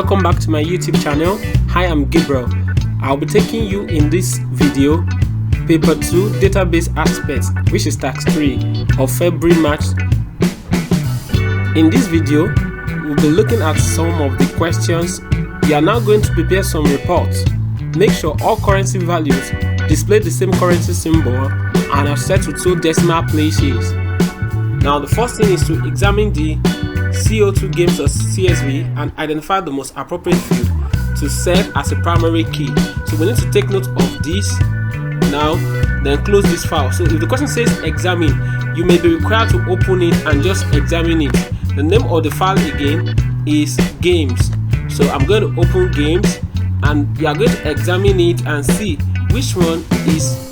Welcome back to my YouTube channel. Hi, I'm Gabriel. I'll be taking you in this video paper 2 database aspects, which is tax 3 of February March. In this video, we'll be looking at some of the questions. We are now going to prepare some reports. Make sure all currency values display the same currency symbol and are set to 2 decimal places. Now the first thing is to examine the CO2 games or CSV and identify the most appropriate field to serve as a primary key. So we need to take note of this now, then close this file. So if the question says examine, you may be required to open it and just examine it. The name of the file again is games. So I'm going to open games and we are going to examine it and see which one is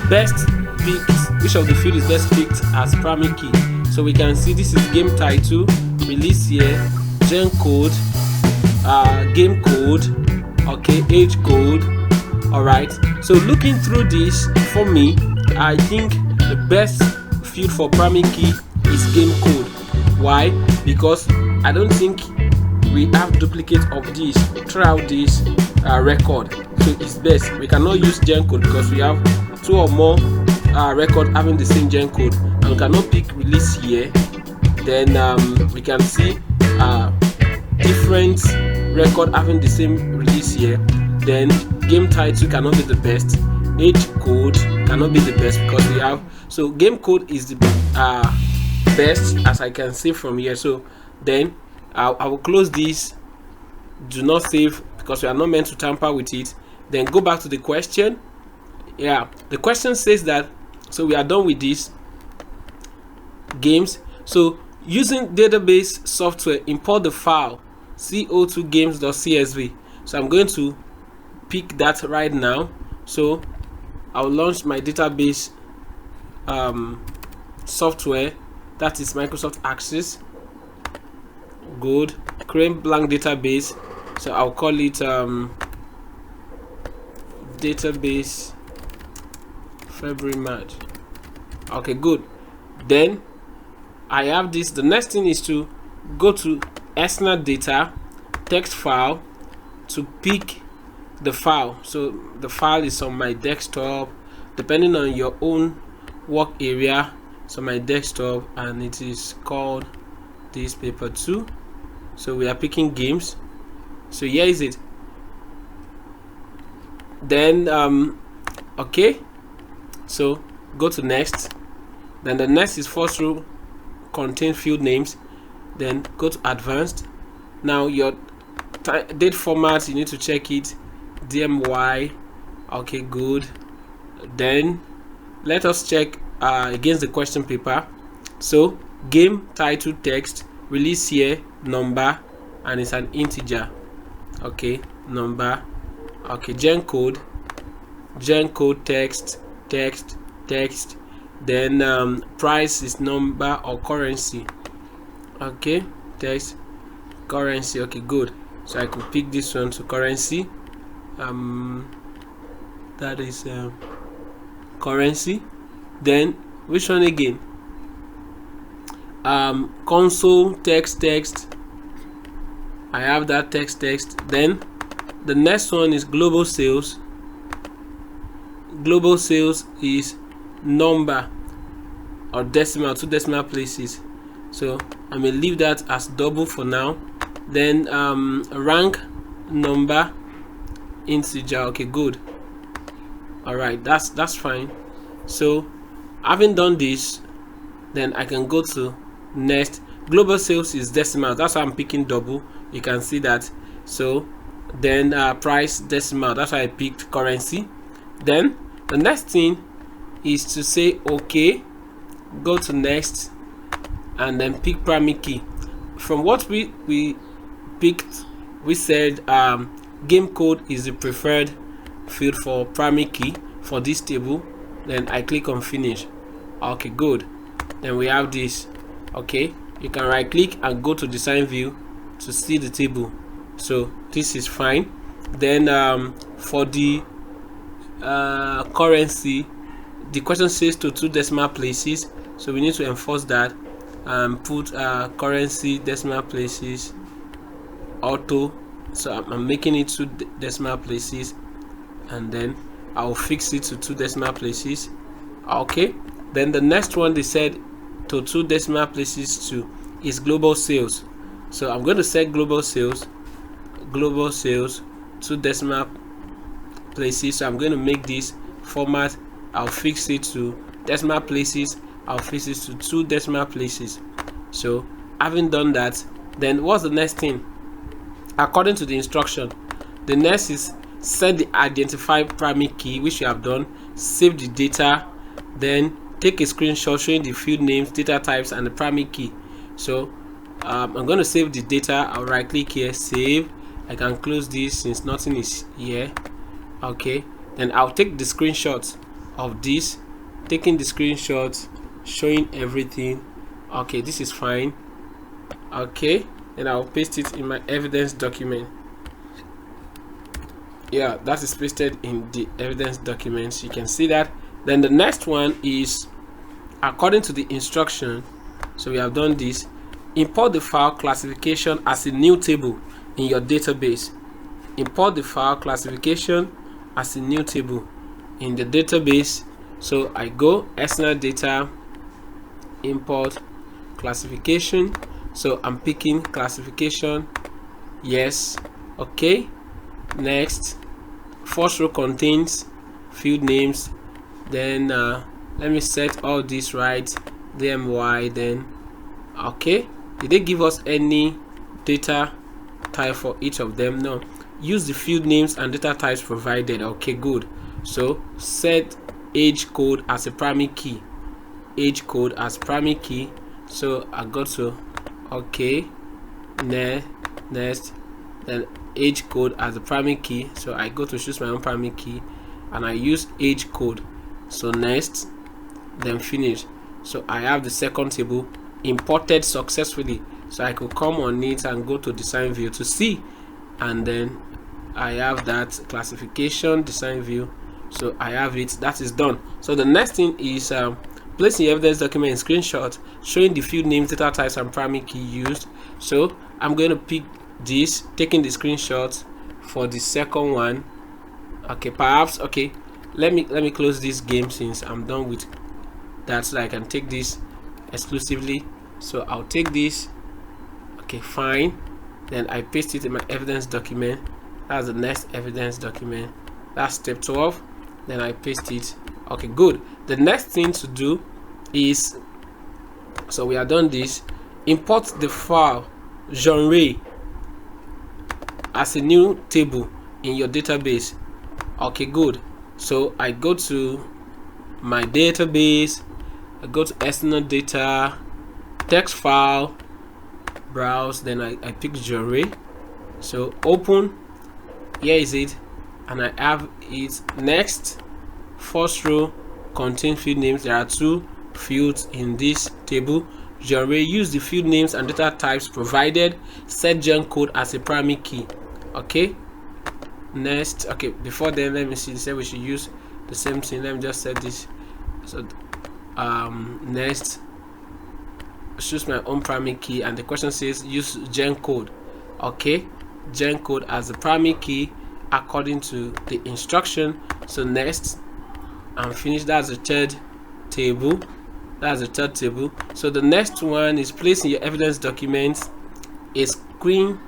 best picked, which of the field is best picked as primary key. So we can see this is game title, release year, gen code, game code, okay, age code. Alright, so looking through this, for me, I think the best field for primary key is game code. Why? Because I don't think we have duplicate of this throughout this record, so it's best. We cannot use gen code because we have 2 or more record having the same gen code, and we cannot pick release year. Then we can see different record having the same release year. Then game title cannot be the best, age code cannot be the best because we have, so game code is the best as I can see from here. So then I will close this, do not save because we are not meant to tamper with it. Then go back to the question. Yeah, the question says that, so we are done with this games. So using database software, import the file co2 games.csv. so I'm going to pick that right now. So I'll launch my database software, that is Microsoft Access. Good, create blank database. So I'll call it database February March. Okay, good. Then I have this. The next thing is to go to external data, text file, to pick the file. So the file is on my desktop, depending on your own work area. So my desktop, and it is called this paper 2. So we are picking games. So here is it. Then okay, so go to next. Then the next is first row contain field names. Then go to advanced. Now your date format, you need to check it, DMY. Okay, good. Then let us check against the question paper. So game title text, release year, number, and it's an integer. Okay, number. Okay, gen code text. Then price is number or currency. Okay, text, currency. Okay, good. So I could pick this one to currency. That is currency. Then which one again? Console text. I have that text. Then the next one is global sales. Global sales is number or decimal, 2 decimal places. So I may leave that as double for now. Then rank number, integer. Okay, good. All right, that's fine. So having done this, then I can go to next. Global sales is decimal, that's why I'm picking double. You can see that. So then price decimal, that's why I picked currency. Then the next thing is to say okay, go to next, and then pick primary key. From what we picked, we said game code is the preferred field for primary key for this table. Then I click on finish. Okay, good. Then we have this. Okay, you can right click and go to design view to see the table. So this is fine. Then for the currency, the question says to 2 decimal places, so we need to enforce that. Put currency decimal places auto So I'm making it 2 decimal places, and then I'll fix it to 2 decimal places. Okay, then the next one they said to 2 decimal places to is global sales. So I'm going to set global sales 2 decimal places. So I'm going to make this format, I'll fix it to decimal places, I'll fix it to 2 decimal places. So having done that, then what's the next thing? According to the instruction, the next is set the identified primary key, which you have done. Save the data, then take a screenshot showing the field names, data types, and the primary key. So I'm going to save the data. I'll right click here, save. I can close this since nothing is here. Okay, then I'll take the screenshot of this, taking the screenshot showing everything. Okay, this is fine. Okay, then I'll paste it in my evidence document. Yeah, that is pasted in the evidence documents. You can see that. Then the next one is according to the instruction. So we have done this. Import the file classification as a new table in your database. Import the file classification as a new table in the database. So I go external data, import classification. So I'm picking classification, yes. Okay, next, first row contains field names. Then let me set all this right, DMY. Then okay, did they give us any data type for each of them? No. Use the field names and data types provided. Okay, good. So set age code as a primary key, age code as primary key. So I go to okay, next, then age code as the primary key. So I go to choose my own primary key and I use age code. So next, then finish. So I have the second table imported successfully. So I could come on it and go to design view to see, and then I have that classification design view. So I have it, that is done. So the next thing is placing evidence document in screenshot showing the field names, data types, and primary key used. So I'm going to pick this, taking the screenshot for the second one. Okay, perhaps okay, let me close this game since I'm done with that, so I can take this exclusively. So I'll take this. Okay, fine. Then I paste it in my evidence document. That's the next evidence document. That's step 12. Then I paste it. Okay, good. The next thing to do is, so we have done this, import the file genre as a new table in your database. Okay, good. So I go to my database, I go to external data, text file, browse, then I pick genre. So open, here is it, and I have it. Next, first row contain field names. There are 2 fields in this table. Genre, use the field names and data types provided. Set gen code as a primary key. Okay, next, okay, before then let me see, they said we should use the same thing. Let me just set this. So next, choose my own primary key, and the question says use gen code. Okay, gen code as the primary key according to the instruction. So next, and finish. That's the third table. So the next one is placing your evidence documents a screenshot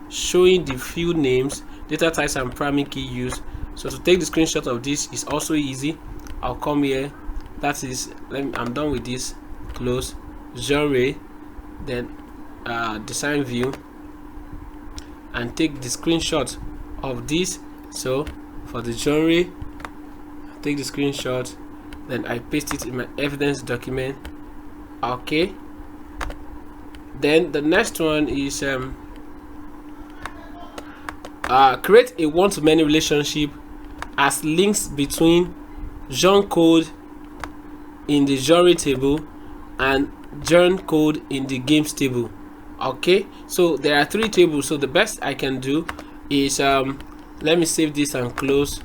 showing the field names, data types, and primary key used. So to take the screenshot of this is also easy. I'll come here, that is, I'm done with this, close, genre, then design view, and take the screenshot of this. So for the genre, take the screenshot, then I paste it in my evidence document. Okay, then the next one is create a one-to-many relationship as links between gen code in the genre table and gen code in the games table. Okay, so there are 3 tables. So the best I can do is let me save this and close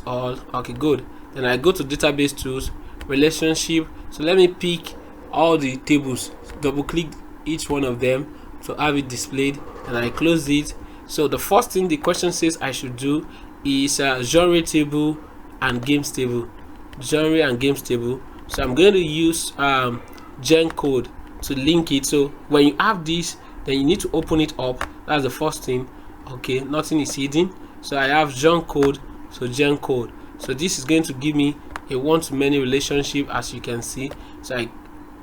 all. Okay, good. Then I go to database tools, relationship. So let me pick all the tables, double click each one of them to have it displayed, and I close it. So the first thing the question says I should do is genre table and games table. Genre and games table. So I'm going to use gen code to link it. So when you have this, then you need to open it up. That's the first thing. Okay, nothing is hidden. So I have gen code, so gen code. So this is going to give me a one-to-many relationship, as you can see. So I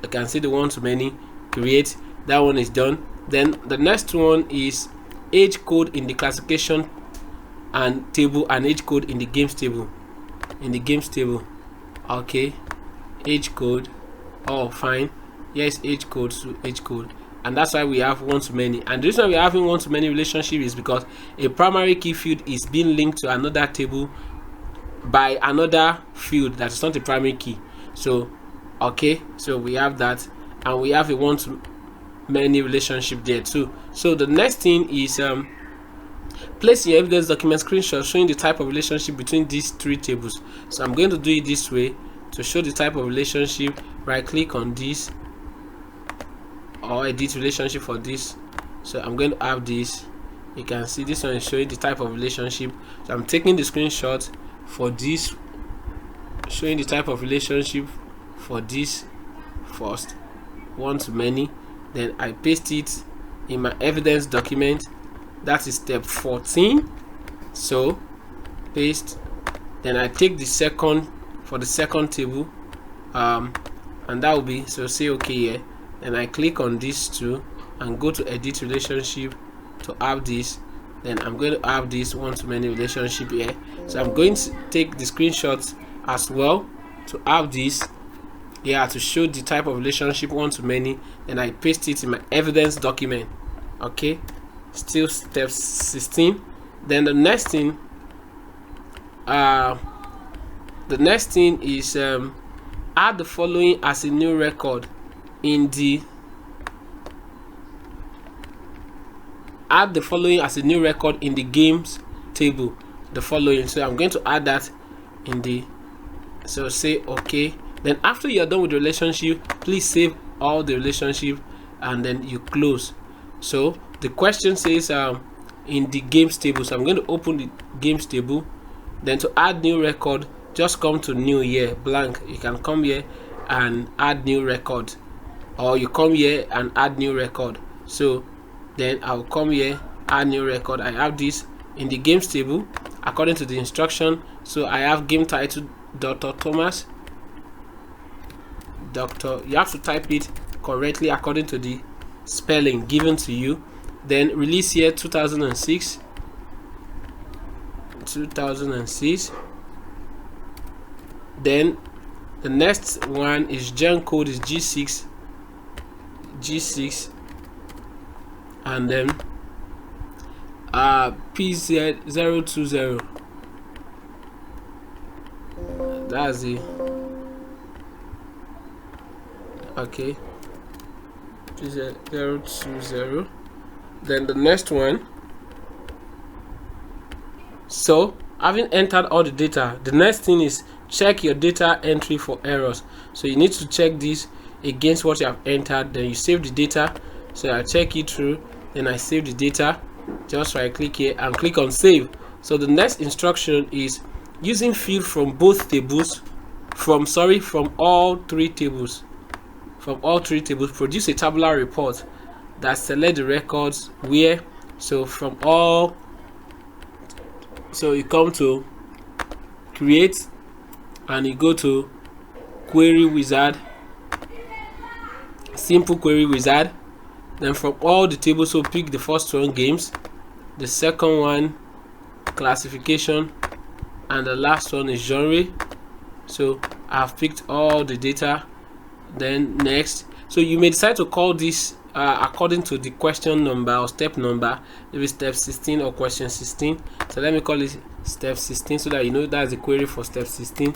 can see the one-to-many, create. That one is done. Then the next one is age code in the classification and table, and age code in the games table. In the games table, okay, age code. Oh, fine. Yes, age code, so age code, and that's why we have one-to-many. And the reason we're having one-to-many relationship is because a primary key field is being linked to another table by another field that is not a primary key. So okay, so we have that, and we have a one-to-many relationship there too. So the next thing is place your evidence document screenshot showing the type of relationship between these three tables. So I'm going to do it this way to show the type of relationship. Right click on this, or edit relationship for this. So I'm going to have this. You can see this one is showing the type of relationship. So I'm taking the screenshot for this, showing the type of relationship for this first, one-to-many. Then I paste it in my evidence document. That is step 14. So paste. Then I take the second for the second table, and that will be, so say okay here. Then I click on this too and go to edit relationship to have this. Then I'm going to have this one-to-many relationship here. So I'm going to take the screenshots as well to have this here to show the type of relationship one-to-many. Then I paste it in my evidence document. Okay, still step 16. Then the next thing is add the following as a new record in the games table. The following, so I'm going to add that in the, so say okay. Then after you're done with the relationship, please save all the relationship and then you close. So the question says in the games table, so I'm going to open the games table. Then to add new record, just come to new here, blank. You can come here and add new record, or you come here and add new record. So then I'll come here, add new record. I have this in the games table according to the instruction. So I have game title Dr. Thomas. Doctor, you have to type it correctly according to the spelling given to you. Then release year 2006. Then the next one is gen code is G6, and then PZ020. That's it. Okay, PZ020. Then the next one. So having entered all the data, the next thing is check your data entry for errors. So you need to check this against what you have entered. Then you save the data. So I check it through, then I save the data. Just right click here and click on save. So the next instruction is using field from both tables, from all three tables. Produce a tabular report that select the records where, so from all, so you come to create and you go to query wizard, simple query wizard. Then from all the tables, so pick the first one games, the second one classification, and the last one is genre. So I've picked all the data. Then next, so you may decide to call this according to the question number or step number, maybe step 16 or question 16. So let me call it step 16 so that you know that's the query for step 16.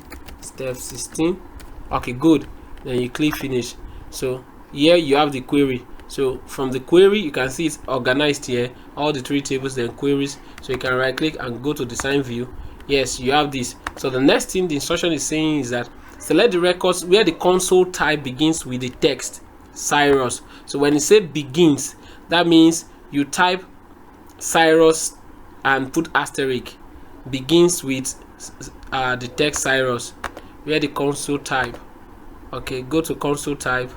Okay, good. Then you click finish. So here you have the query. So from the query you can see it's organized here, all the three tables, then queries. So you can right click and go to design view. Yes, you have this. So the next thing the instruction is saying is that select the records where the console type begins with the text Cyrus. So when it says begins, That means you type Cyrus and put asterisk, begins with the text Cyrus, where the console type. Okay, go to console type.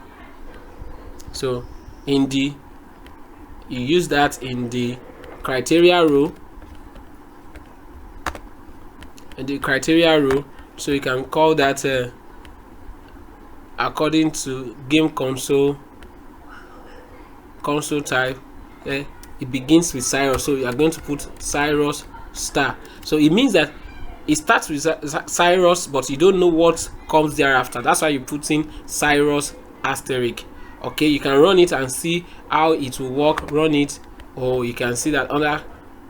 So in the, you use that in the criteria row, so you can call that according to game console type. It begins with Cyrus, so you are going to put Cyrus star. So it means that it starts with Cyrus, but you don't know what comes thereafter. That's why you put in Cyrus asterisk. Okay, you can run it and see how it will work. Run it, or you can see that under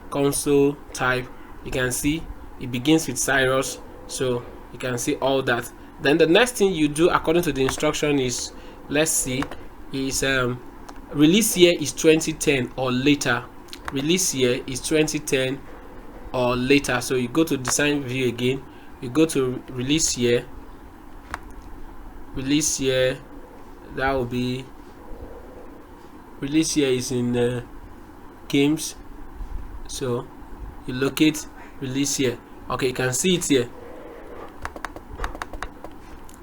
console type, you can see it begins with Cyrus, so you can see all that. Then the next thing you do according to the instruction is, let's see, is release year is 2010 or later. Release year is 2010 or later. So you go to design view again, you go to release year, that will be, release year is in games, so you locate release year. Okay, you can see it here,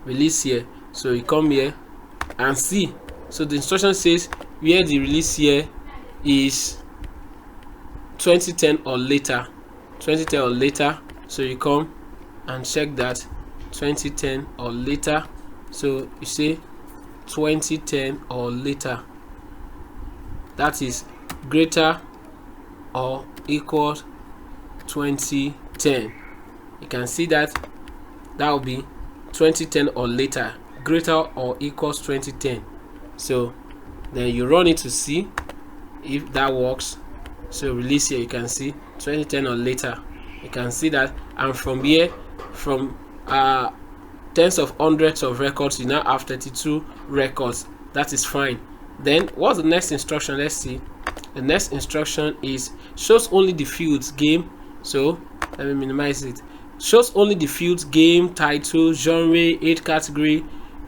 release year. So you come here and see, so the instruction says where the release year is 2010 or later, 2010 or later. So you come and check that 2010 or later, so you say 2010 or later, that is greater or equals 2010. You can see that that will be 2010 or later, greater or equals 2010. So then you run it to see if that works. So release here, you can see 2010 or later, you can see that. And from here, from tens of hundreds of records, you now have 32 records. That is fine. Then what's the next instruction? Let's see. The next instruction is shows only the fields game. So let me minimize it. Shows only the fields game, title, genre, age category,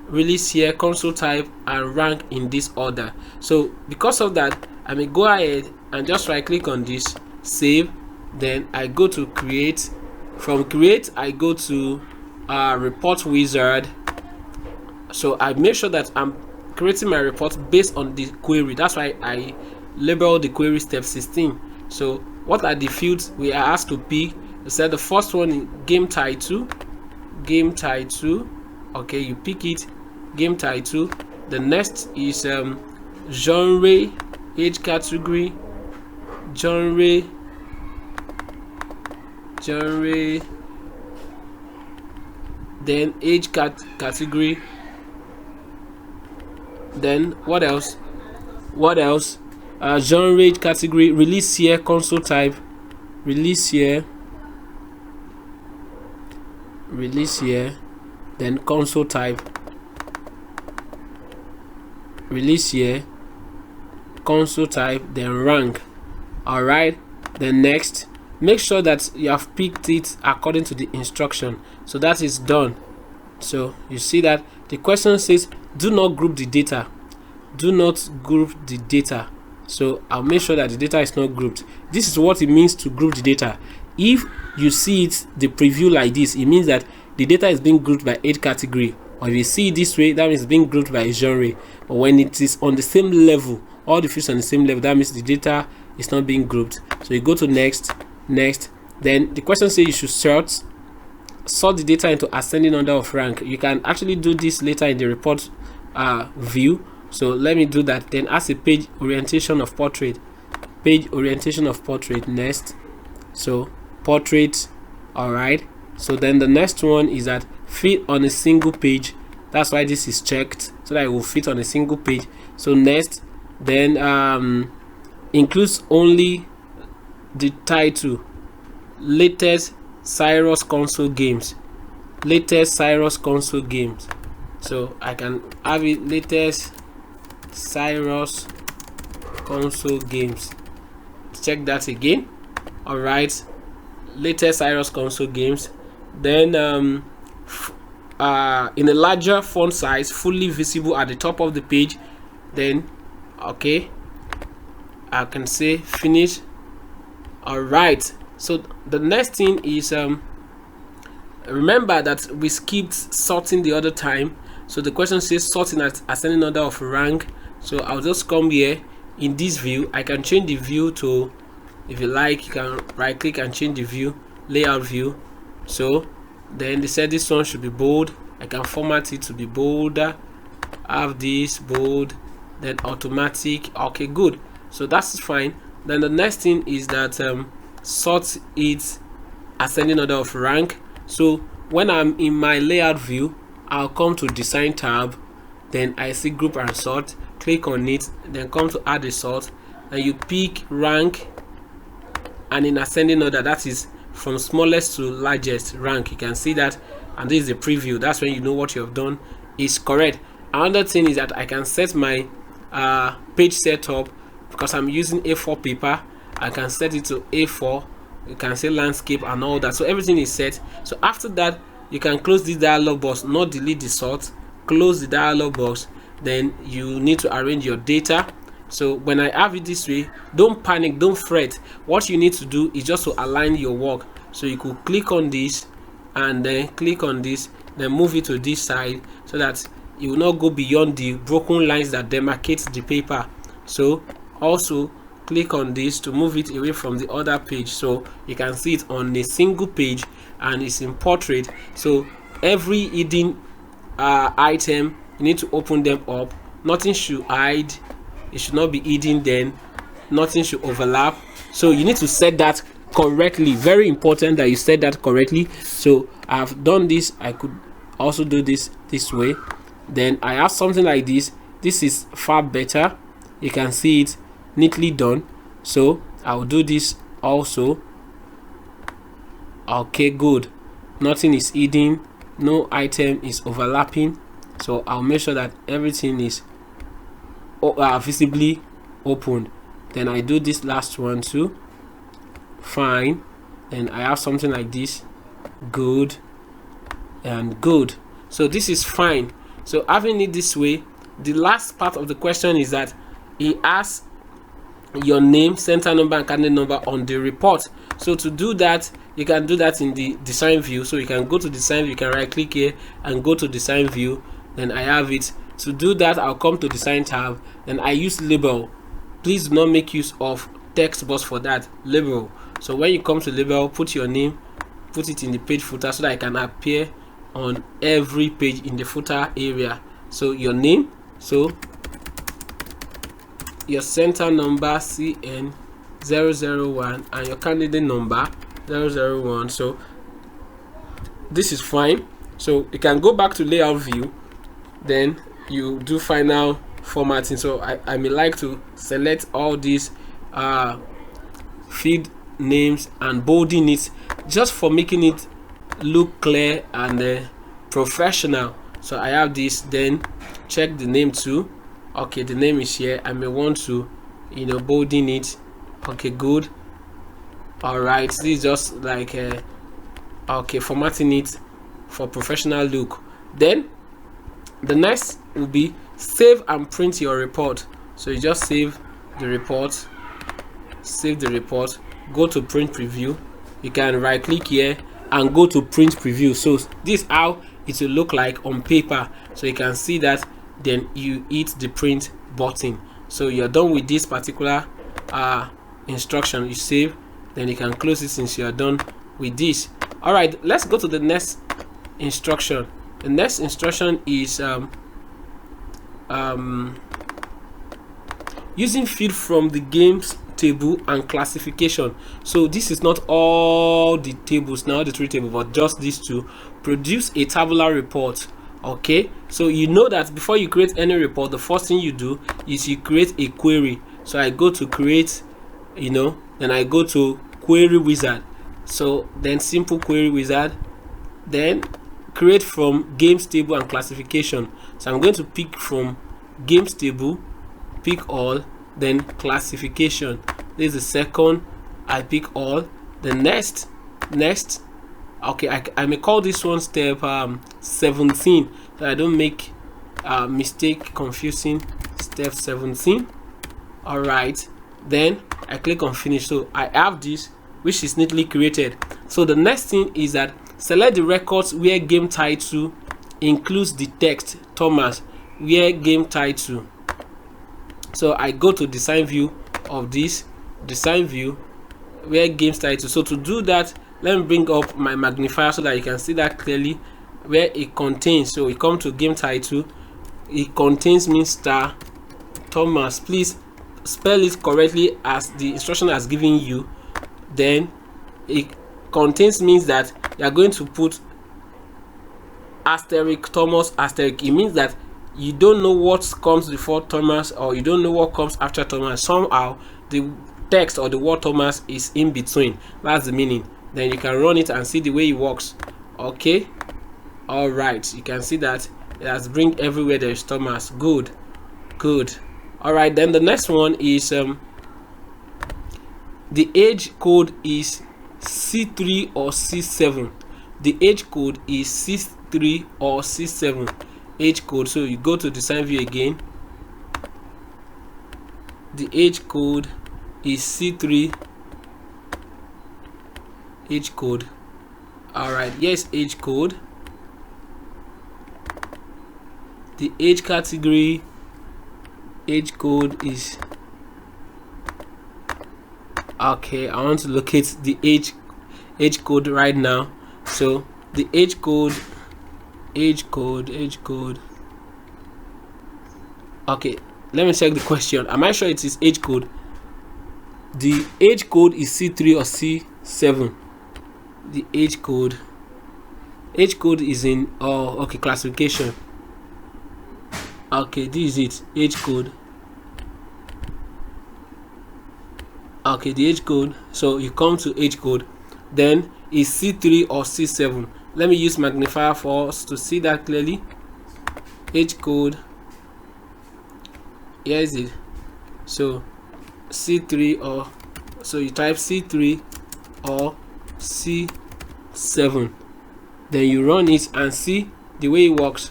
release year, console type, and rank in this order. So because of that, I may go ahead and just right click on this, save. Then I go to create. From create, I go to report wizard. So I make sure that I'm creating my report based on the query. That's why I label the query step 16. So what are the fields we are asked to pick? I said the first one is game title. Okay, you pick it, game title. The next is genre, age category, genre, then age category. Then what else? Genre, age category, release year, console type, release year, then console type, release year, console type, then rank. All right, then next, make sure that you have picked it according to the instruction. So that is done. So you see that the question says do not group the data. Do not group the data. So I'll make sure that the data is not grouped. This is what it means to group the data. If you see it, the preview like this, it means that the data is being grouped by age category. Or if you see it this way, that means it's being grouped by genre. But when it is on the same level, all the fields on the same level, that means the data is not being grouped. So you go to next. Then the question says you should sort the data into ascending order of rank. You can actually do this later in the report view. So let me do that. Then as a page orientation of portrait, next. So portrait. All right. So then the next one is that fit on a single page. That's why this is checked, so that it will fit on a single page. So next, then includes only the title, latest Cyrus console games. So I can have it latest Cyrus console games. Check that again. All right, latest Cyrus console games. Then in a larger font size, fully visible at the top of the page. Then okay, I can say finish. All right, so the next thing is remember that we skipped sorting the other time. So the question says sorting at ascending order of rank. So I'll just come here in this view. I can change the view to, if you like, you can right click and change the view, layout view. So then they said this one should be bold. I can format it to be bolder, have this bold, then automatic. Okay, good, so that's fine. Then the next thing is that sort it ascending order of rank. So when I'm in my layout view, I'll come to design tab, then I see group and sort, click on it, then come to add a sort, and you pick rank, and in ascending order, that is from smallest to largest rank. You can see that, and this is the preview. That's when you know what you have done is correct. Another thing is that I can set my page setup, because I'm using A4 paper. I can set it to A4. You can say landscape and all that, so everything is set. So after that, you can close this dialog box, not delete the sort, close the dialog box. Then you need to arrange your data. So when I have it this way, don't panic, don't fret. What you need to do is just to align your work. So you could click on this and then click on this, then move it to this side, so that you will not go beyond the broken lines that demarcate the paper. So also click on this to move it away from the other page, so you can see it on a single page and it's in portrait. So every hidden item, you need to open them up. Nothing should hide, it should not be hidden, then nothing should overlap. So you need to set that correctly. Very important that you set that correctly. So I've done this. I could also do this way. Then I have something like this. This is far better. You can see it neatly done. So I'll do this also. Okay, good. Nothing is hidden, no item is overlapping. So I'll make sure that everything is visibly opened. Then I do this last one too. Fine. Then I have something like this. Good and good. So this is fine. So having it this way, the last part of the question is that he asks your name, center number, and candidate number on the report. So to do that, you can do that in the design view. So you can go to design view, you can right click here and go to design view. Then I have it. To do that, I'll come to design tab, then I use label. Please do not make use of text box for that. Label. So when you come to label, put your name, put it in the page footer, so that I can appear on every page in the footer area. So your name, so your center number CN 001 and your candidate number 001. So this is fine. So you can go back to layout view, then you do final formatting. So I may like to select all these field names and bolding it, just for making it look clear and professional. So I have this, then check the name too. Okay, the name is here. I may want to, bolding it. Okay, good. All right, this is just like okay, formatting it for professional look. Then the next will be save and print your report. So you just save the report, go to print preview. You can right click here and go to print preview. So this is how it will look like on paper. So you can see that. Then you hit the print button. So you're done with this particular instruction. You save, then you can close it since you're done with this. All right, let's go to the next instruction. The next instruction is using field from the games table and classification. So this is not all the tables, now the 3 tables, but just these two. Produce a tabular report. Okay, so you know that before you create any report, the first thing you do is you create a query. So I go to create, then I go to query wizard. So then simple query wizard, then create from games table and classification. So I'm going to pick from games table, pick all, then classification. This is the second. I pick all. The next. Okay, I may call this one step 17, so I don't make mistake confusing. Step 17. All right, then I click on finish. So I have this, which is neatly created. So the next thing is that select the records where game title includes the text Thomas, where game title. So I go to design view of this, design view where games title. So to do that, let me bring up my magnifier so that you can see that clearly where it contains. So we come to game title, it contains means star Thomas. Please spell it correctly as the instruction has given you. Then it contains means that you are going to put asterisk Thomas asterisk. It means that you don't know what comes before Thomas, or you don't know what comes after Thomas. Somehow the text or the word Thomas is in between. That's the meaning. Then you can run it and see the way it works. Okay, all right, you can see that it has bring everywhere there is Thomas. Good. All right, then the next one is the age code is C3 or C7. The age code is C3 or C7 age code. So you go to design view again, the age code is C3 age code. All right, yes, age code. The age category age code is okay. I want to locate the age code right now. So the age code. Okay, let me check the question. Am I sure it is age code? The age code is C3 or C7. The age code is in okay, classification. Okay, this is it, age code. Okay, the age code. So you come to age code, then is C3 or C7. Let me use magnifier for us to see that clearly. Age code, here is it. So C3 or, so you type C3 or C7, then you run it and see the way it works.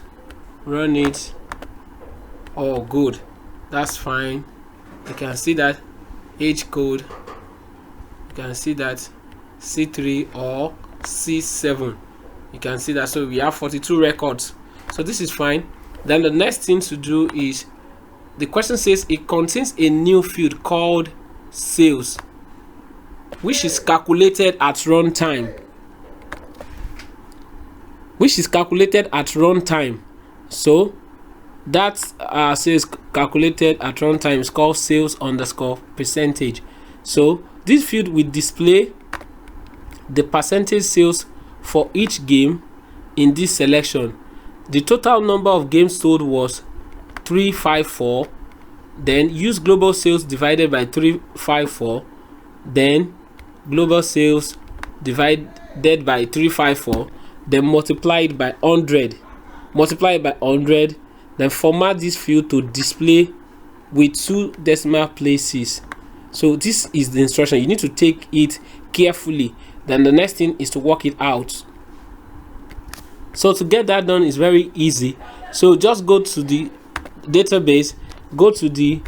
Run it. Oh, good, that's fine. You can see that age code, you can see that C3 or C7, you can see that. So we have 42 records, so this is fine. Then the next thing to do is, the question says it contains a new field called sales, which is calculated at runtime. So that says calculated at runtime is called sales underscore percentage. So this field will display the percentage sales for each game in this selection. The total number of games sold was 354. Then use global sales divided by 354. Then global sales divided by 354. Then multiplied by 100. Then format this field to display with 2 decimal places. So this is the instruction. You need to take it carefully. Then the next thing is to work it out. So to get that done is very easy. So just go to the database, go to the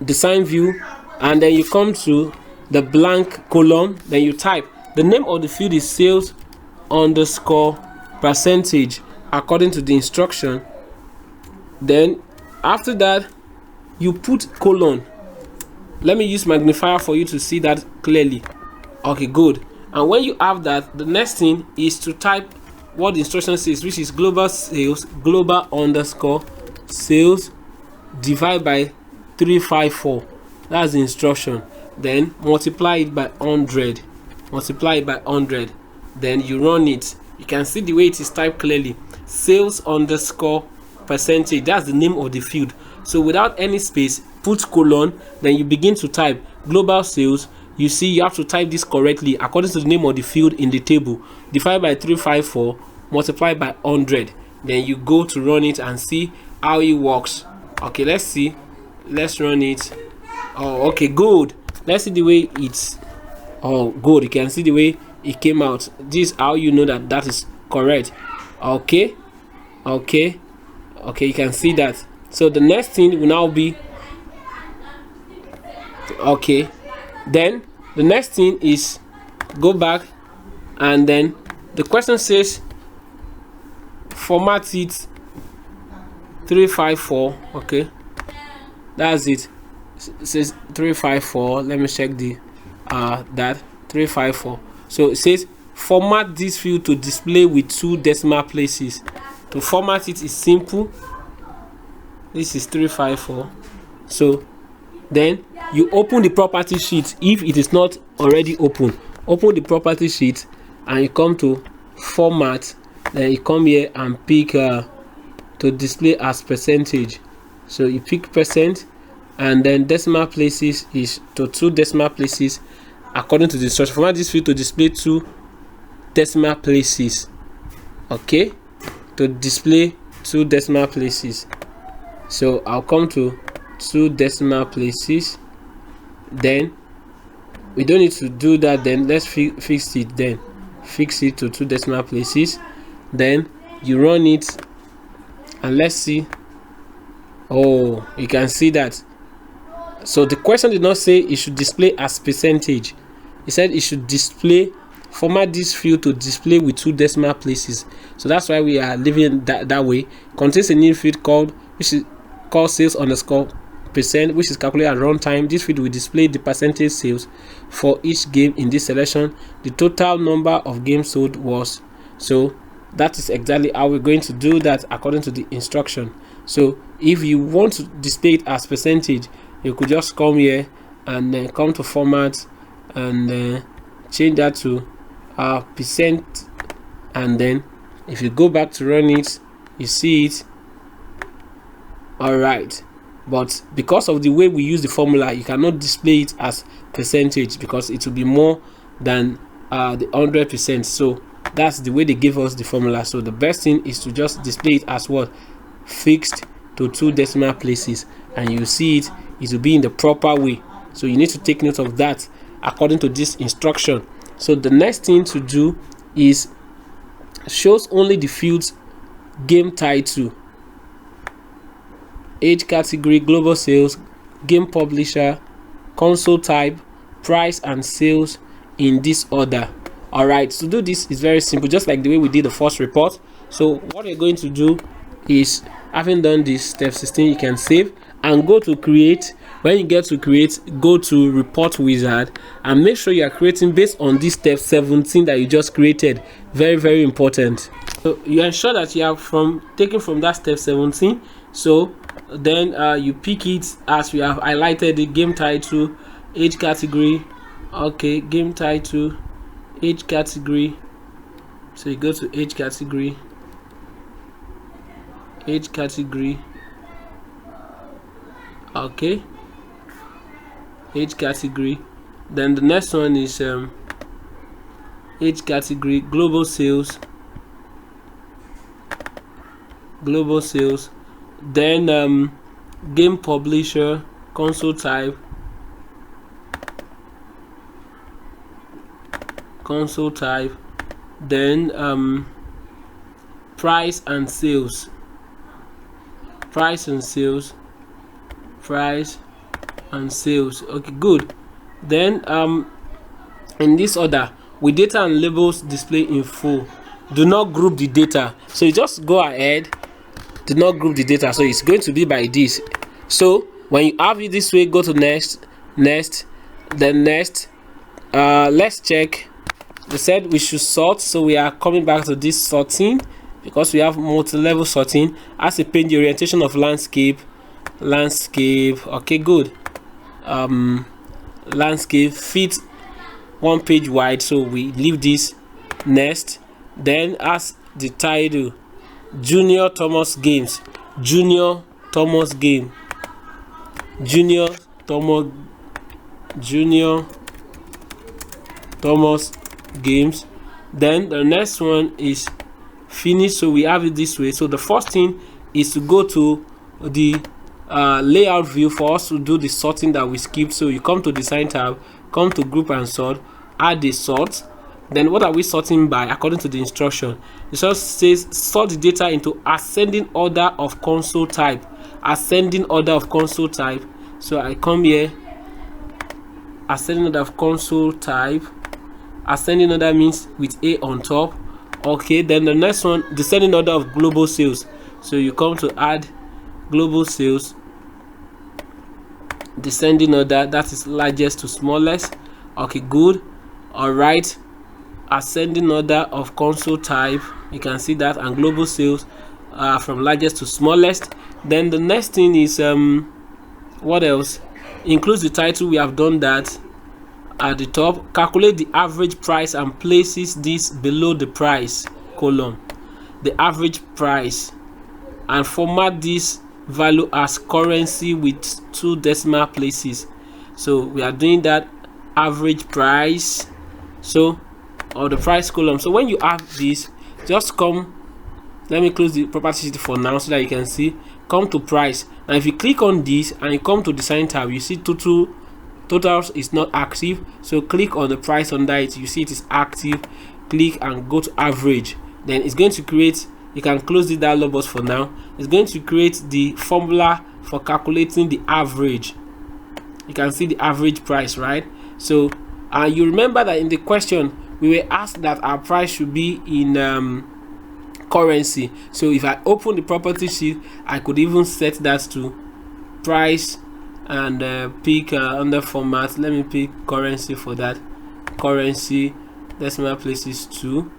design view, and then you come to the blank column. Then you type the name of the field is sales underscore percentage according to the instruction. Then after that you put colon. Let me use magnifier for you to see that clearly. Okay, good. And when you have that, the next thing is to type what the instruction says, which is global sales, global underscore sales divide by 354. That's the instruction. Then multiply it by 100. Then you run it. You can see the way it is typed clearly. Sales underscore percentage, that's the name of the field. So without any space, put colon, then you begin to type global sales. You see, you have to type this correctly according to the name of the field in the table. Divide by 354, multiply by 100. Then you go to run it and see how it works. Okay, let's see. Let's run it. Oh, okay, good. Let's see the way it's. Oh, good. You can see the way it came out. This is how you know that that is correct. Okay, you can see that. So the next thing will now be Okay, then the next thing is go back, and then the question says format it 354. okay, that's it. It says 354. Let me check the that 354. So it says format this field to display with 2 decimal places. To format it is simple. This is 354. So then you open the property sheet. If it is not already open, open the property sheet and you come to format, then you come here and pick to display as percentage. So you pick percent, and then decimal places is to 2 decimal places according to the instruction. Format this field to display 2 decimal places. Okay, to display 2 decimal places. So I'll come to 2 decimal places. Then we don't need to do that. Then let's fix it. Then fix it to 2 decimal places. Then you run it, and let's see. Oh, you can see that. So the question did not say it should display as percentage. It said it should display, format this field to display with 2 decimal places. So that's why we are leaving that way. Contains a new field called, which is called sales underscore percent, which is calculated at runtime. This field will display the percentage sales for each game in this selection. The total number of games sold was. So that is exactly how we're going to do that according to the instruction. So if you want to display it as percentage, you could just come here and then come to format and change that to percent, and then if you go back to run it, you see it. All right, but because of the way we use the formula, you cannot display it as percentage because it will be more than the 100%. So that's the way they give us the formula. So the best thing is to just display it as what? Fixed to 2 decimal places, and you see it will be in the proper way. So you need to take note of that according to this instruction. So the next thing to do is shows only the fields game title, age category, global sales, game publisher, console type, price, and sales in this order. All right, to do this is very simple, just like the way we did the first report. So what we're going to do is, having done this step 16, you can save and go to create. When you get to create, go to report wizard and make sure you are creating based on this step 17 that you just created. Very important. So you ensure that you have taken from that step 17. So then you pick it as we have highlighted the game title, age category. Okay, game title, age category. So you go to age category, okay, age category. Then the next one is age category, global sales, then game publisher, console type, then price and sales, okay, good. Then in this order, with data and labels display in full, do not group the data. So you just go ahead, do not group the data. So it's going to be by this. So when you have it this way, go to next, then next. Let's check. They said we should sort, so we are coming back to this sorting because we have multi-level sorting. As a page, the orientation of landscape, okay, good. Landscape fit 1 page wide, so we leave this. Next, then as the title, Junior Thomas Games, Junior Thomas Games. Then the next one is finish, so we have it this way. So the first thing is to go to the layout view for us to do the sorting that we skipped. So you come to design tab, come to group and sort, add the sort. Then what are we sorting by? According to the instruction, it just says sort the data into ascending order of console type. So I come here ascending order of console type. Ascending order means with A on top. Okay, then the next one, descending order of global sales. So you come to add global sales, descending order, that is largest to smallest. Okay, good. All right, ascending order of console type, you can see that, and global sales from largest to smallest. Then the next thing is what else? Includes the title. We have done that. At the top, calculate the average price and places this below the price column, the average price, and format this value as currency with 2 decimal places. So we are doing that average price, so, or the price column. So when you have this, just come, let me close the property sheet for now so that you can see. Come to price, and if you click on this and you come to design tab, you see totals is not active, so click on the price under it. You see it is active, click and go to average. Then it's going to create, you can close the dialog box for now. It's going to create the formula for calculating the average. You can see the average price, right? So you remember that in the question we were asked that our price should be in currency. So if I open the property sheet, I could even set that to price and pick under format. Let me pick currency for that. Currency, decimal places 2.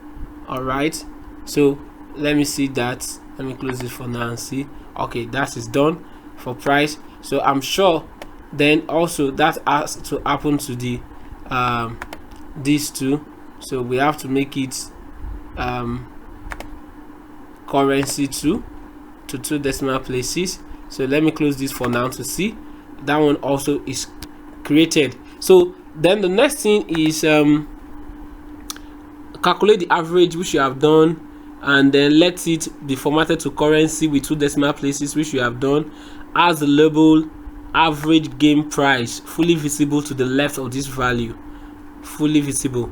All right, so let me see that. Let me close this for now and see. Okay, that is done for price. So I'm sure then also that has to happen to the these two. So we have to make it currency 2 to 2 decimal places. So let me close this for now to see. That one also is created. So then the next thing is calculate the average, which you have done, and then let it be formatted to currency with 2 decimal places, which you have done. As the label average game price, fully visible to the left of this value, fully visible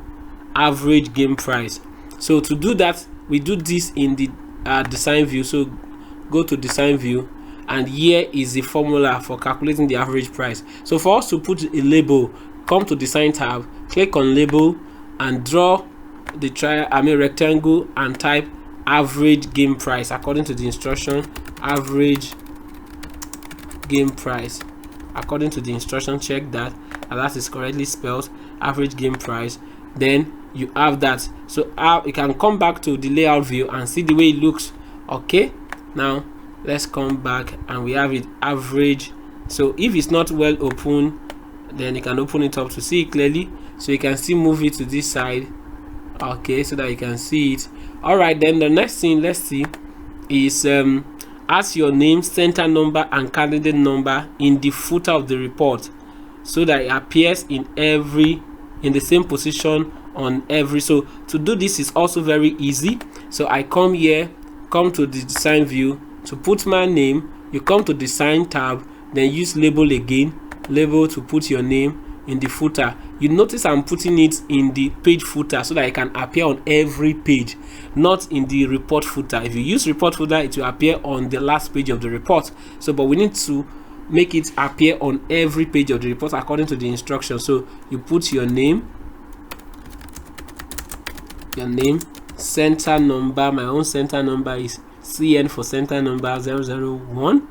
average game price. So to do that, we do this in the design view. So go to design view, and here is the formula for calculating the average price. So for us to put a label, come to design tab, click on label, and draw the rectangle and type average game price according to the instruction. Average game price according to the instruction. Check that and that is correctly spelled. Average game price. Then you have that. So you can come back to the layout view and see the way it looks. Okay, now let's come back and we have it average. So if it's not well open, then you can open it up to see it clearly. So you can still move it to this side, okay, so that you can see it. All right, then the next thing, let's see, is ask your name, center number, and candidate number in the footer of the report, so that it appears in the same position on every. So to do this is also very easy. So I come here, come to the design view. To put my name, you come to design tab, then use label again, label to put your name in the footer. You notice I'm putting it in the page footer so that it can appear on every page, not in the report footer. If you use report footer, it will appear on the last page of the report. So but we need to make it appear on every page of the report according to the instructions. So you put your name, center number. My own center number is CN for center number 001.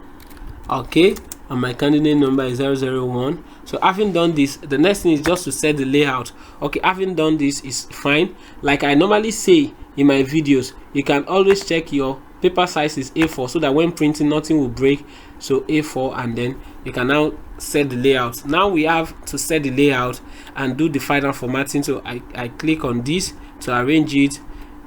Okay, and my candidate number is 001. So having done this, the next thing is just to set the layout. Okay, having done this is fine. Like I normally say in my videos, you can always check your paper size is A4 so that when printing nothing will break. So A4, and then you can now set the layout. Now we have to set the layout and do the final formatting. So I click on this to arrange it.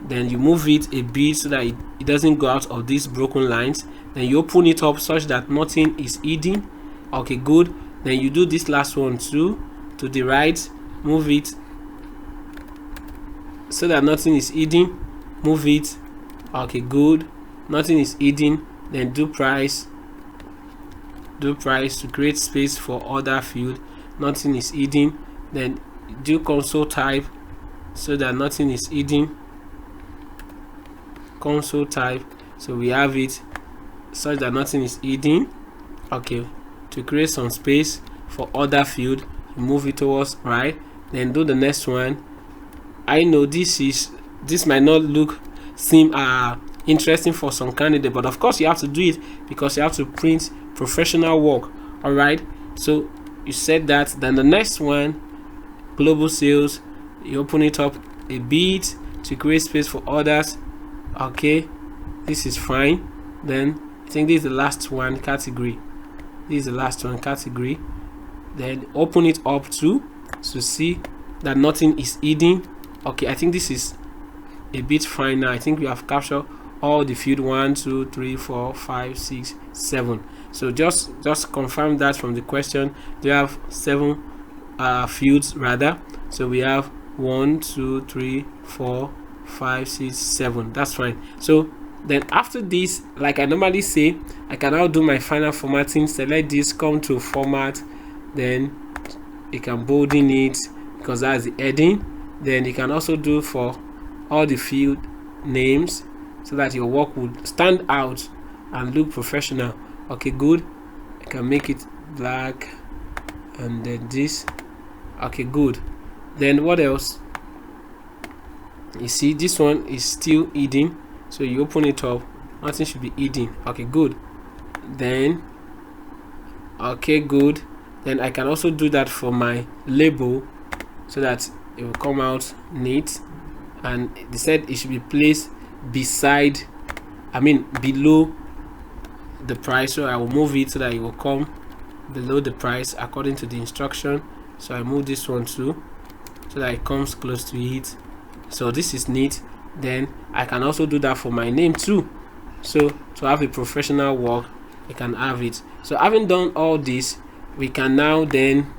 Then you move it a bit so that it doesn't go out of these broken lines. Then you open it up such that nothing is hidden. Okay, good. Then you do this last one too, to the right, move it so that nothing is hidden, move it. Okay, good, nothing is hidden. Then do price to create space for other field, nothing is hidden. Then do console type so that nothing is hidden, console type, so we have it such that nothing is hidden. Okay, to create some space for other field, move it towards right, then do the next one. I know this might not seem interesting for some candidate, but of course you have to do it because you have to print professional work. All right, so you said that. Then the next one, global sales, you open it up a bit to create space for others. Okay, this is fine. Then I think this is the last one, category. This is the last one, category. Then open it up to see that nothing is hidden. Okay, I think this is a bit fine now. I think we have captured all the field 1 2 3 4 5 6 7. So just confirm that from the question. Do you have 7 fields rather? So we have 1 2 3 4 5 6 7. That's fine. So then after this, like I normally say, I can now do my final formatting. Select this, come to format, then you can bolden it because that's the heading. Then you can also do for all the field names so that your work would stand out and look professional. Okay, good. I can make it black and then this. Okay, good. Then what else? You see this one is still hidden, so you open it up, nothing should be hidden. Okay, good. Then okay, good. Then I can also do that for my label so that it will come out neat, and they said it should be placed below the price. So I will move it so that it will come below the price according to the instruction. So I move this one too so that it comes close to it. So this is neat. Then I can also do that for my name too. So to have a professional work, you can have it. So having done all this, we can now then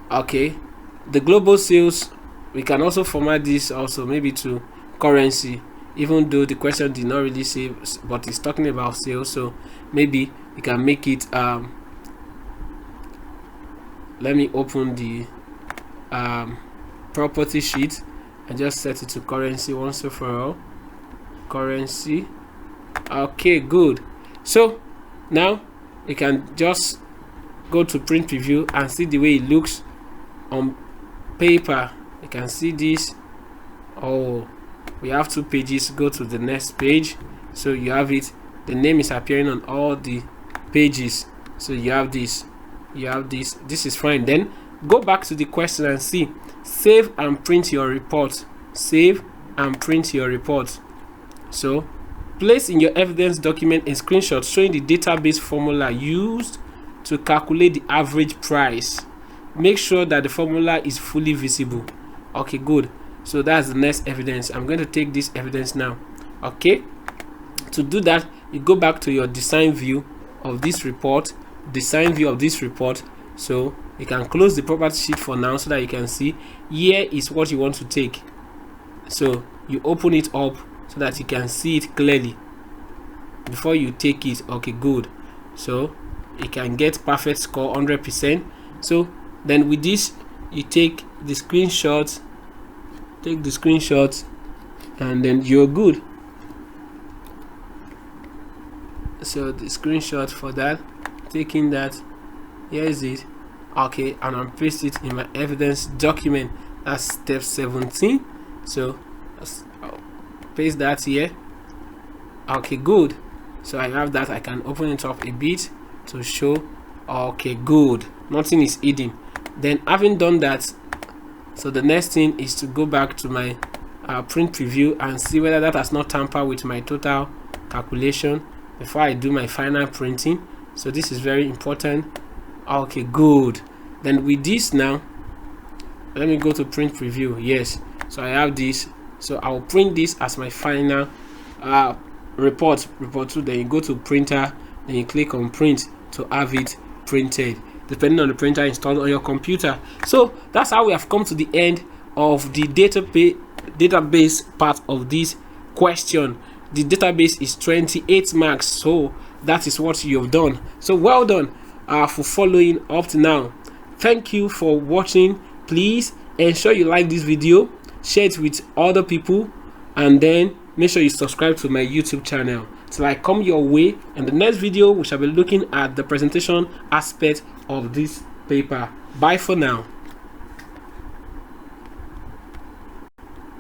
the global sales, we can also format this also maybe to currency, even though the question did not really say, but it's talking about sales. So maybe you can make it let me open the property sheet and just set it to currency once and for all. Currency. Okay, good. So now you can just go to print preview and see the way it looks on paper. You can see this. Oh, we have 2 pages. Go to the next page. So you have it, the name is appearing on all the pages. So you have this, this is fine. Then go back to the question and see, save and print your report. Save and print your report. So place in your evidence document a screenshot showing the database formula used to calculate the average price. Make sure that the formula is fully visible. Okay, good. So that's the next evidence. I'm going to take this evidence now. Okay, to do that, you go back to your design view of this report. So you can close the property sheet for now so that you can see here is what you want to take. So you open it up so that you can see it clearly before you take it. Okay, good. So you can get perfect score 100%. So then with this, you take the screenshot, and then you're good. So the screenshot for that, taking that, here is it. Okay, and I'll paste it in my evidence document. That's step 17. So I'll paste that here. Okay, good. So I have that. I can open it up a bit to show. Okay, good. Nothing is hidden. Then having done that, so the next thing is to go back to my print preview and see whether that has not tampered with my total calculation before I do my final printing. So this is very important. Okay, good. Then with this now, let me go to print preview. Yes, so I have this. So I'll print this as my final report 2. Then you go to printer, then you click on print to have it printed, depending on the printer installed on your computer. So that's how we have come to the end of the database part of this question. The database is 28 marks, so that is what you've done. So well done for following up to now. Thank you for watching. Please ensure you like this video, share it with other people, and then make sure you subscribe to my YouTube channel till I come your way. In the next video, we shall be looking at the presentation aspect of this paper. Bye for now.